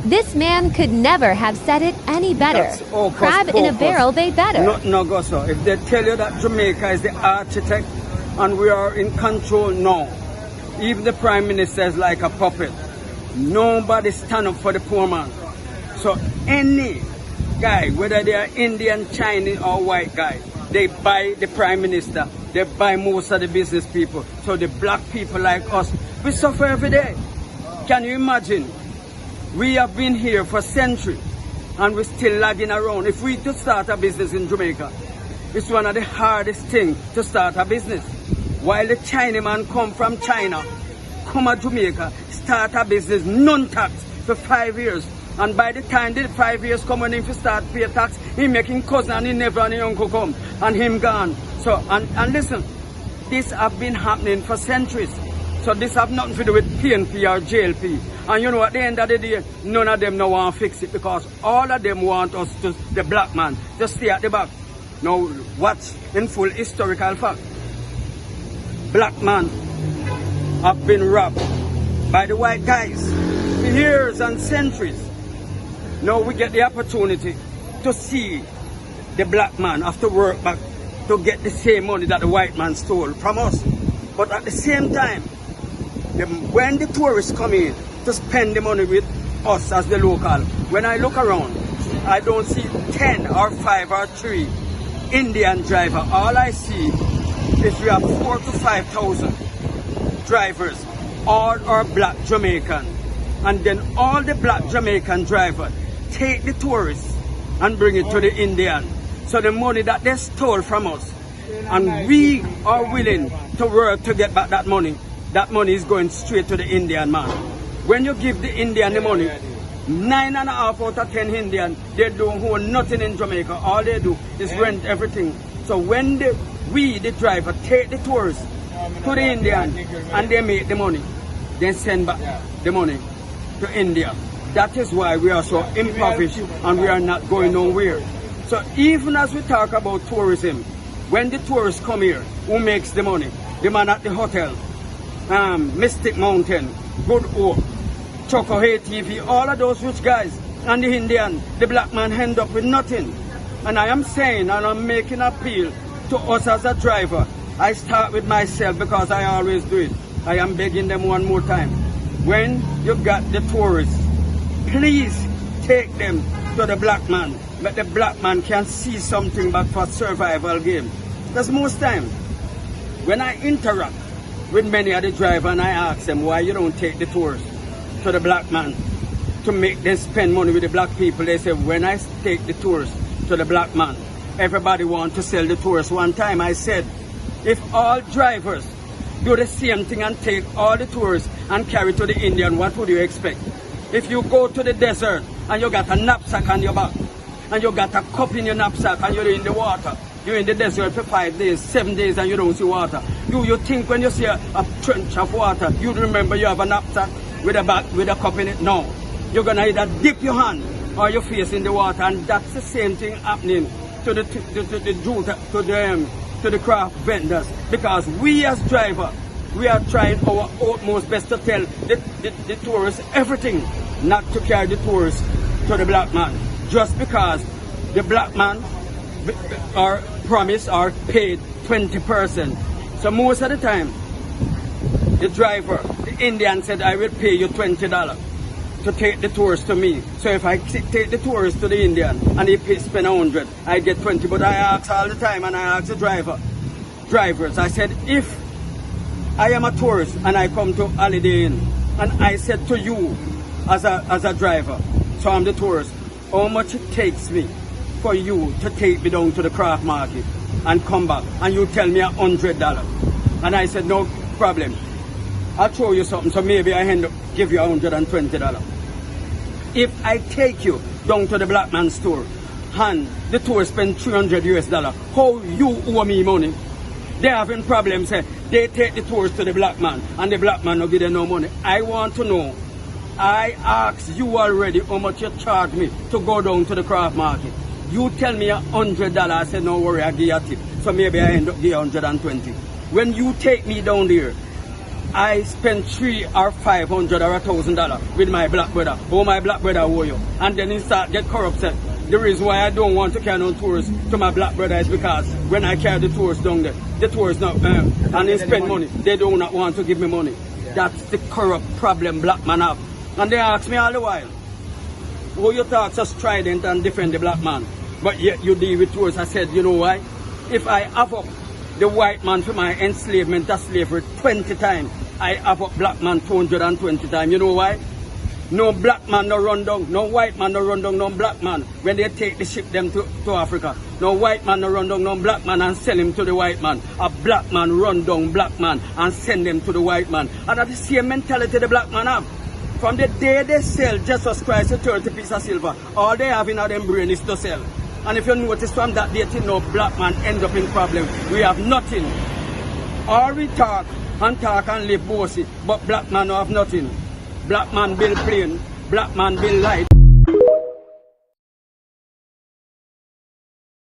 This man could never have said it any better. Crab in a barrel they better. No, go so. If they tell you that Jamaica is the architect and we are in control, no. Even the Prime Minister is like a puppet. Nobody stand up for the poor man. So any guy, whether they are Indian, Chinese or white guy, they buy the Prime Minister. They buy most of the business people. So the black people like us, we suffer every day. Can you imagine? We have been here for centuries and we're still lagging around. If we to start a business in Jamaica, it's one of the hardest things to start a business. While the Chinaman come from China, come to Jamaica, start a business, non-tax for 5 years. And by the time the 5 years come when he start pay tax, he making cousin and he never and his uncle come and him gone. So, and listen, this have been happening for centuries. So this have nothing to do with PNP or JLP. And you know, at the end of the day, none of them no want to fix it because all of them want us to, the black man, to stay at the back. Now, what's in full historical fact? Black man have been robbed by the white guys for years and centuries. Now we get the opportunity to see the black man have to work back to get the same money that the white man stole from us. But at the same time, when the tourists come in to spend the money with us as the local, when I look around, I don't see 10 or 5 or 3 Indian driver. All I see is we have 4,000 to 5,000 drivers, all are black Jamaican. And then all the black Jamaican drivers take the tourists and bring it to the Indian. So the money that they stole from us, and we are willing to work to get back that money is going straight to the Indian man. When you give the Indian the money, 9.5 out of 10 Indian, they don't own nothing in Jamaica. All they do is rent everything. So when we, the driver, take the tourists to the Indian and they make the money, then send back the money to India. That is why we are so impoverished and we are not going nowhere. So even as we talk about tourism, when the tourists come here, who makes the money? The man at the hotel, Mystic Mountain, Good Hope, Choco TV, all of those rich guys, and the Indian, the black man end up with nothing. And I am saying, and I'm making an appeal to us as a driver. I start with myself because I always do it. I am begging them one more time. When you got the tourists, please take them to the black man. But the black man can see something back for survival game. Because most time, when I interact with many of the drivers and I ask them why you don't take the tourists to the black man to make them spend money with the black people, they say when I take the tourists to the black man, everybody want to sell the tourists. One time I said, if all drivers do the same thing and take all the tourists and carry to the Indian, what would you expect? If you go to the desert and you got a knapsack on your back and you got a cup in your knapsack and you're in the water, you're in the desert for 5 days, 7 days and you don't see water. You think when you see a trench of water, you remember you have a knapsack with a cup in it? No. You're going to either dip your hand or your face in the water, and that's the same thing happening to the craft vendors, because we as drivers, we are trying our utmost best to tell the tourists everything, not to carry the tourists to the black man, just because the black man are promised or paid 20%. So most of the time, the driver, the Indian said, I will pay you $20 to take the tourists to me. So if I take the tourists to the Indian and he spend 100, I get 20. But I ask all the time, and I ask the drivers, I said, if I am a tourist and I come to Holiday Inn and I said to you as a driver, so I'm the tourist, how much it takes me for you to take me down to the craft market and come back, and you tell me $100. And I said, no problem. I'll throw you something, so maybe I end up give you $120. If I take you down to the black man's store and the tourist spend $300, how you owe me money? They having problems, say they take the tourists to the black man and the black man no give them no money. I want to know, I asked you already how much you charge me to go down to the craft market. You tell me $100, I said no worry, I give you a tip. So maybe I end up give you 120. When you take me down there, I spent $300 or $500 or $1,000 with my black brother. Oh, my black brother owe you. And then he start get corrupted. The reason why I don't want to carry on tours to my black brother is because when I carry the tours down there, the tours not and they spend money. They do not want to give me money. That's the corrupt problem black man have. And they ask me all the while, oh, you talk so strident and defend the black man, but yet you deal with tours. I said, you know why? If I have up the white man for my enslavement, that's slavery 20 times, I have up black man 220 times. You know why? No black man no run down, no white man no run down, no black man when they take the ship them to Africa. No white man no run down, no black man and sell him to the white man. A black man run down black man and send them to the white man. And that's the same mentality the black man have. From the day they sell Jesus Christ a 30 piece of silver, all they have in their brain is to sell. And if you notice from that day till no black man end up in problem. We have nothing. All we talk and live bossy, but black man no have nothing. Black man build plane, black man build light.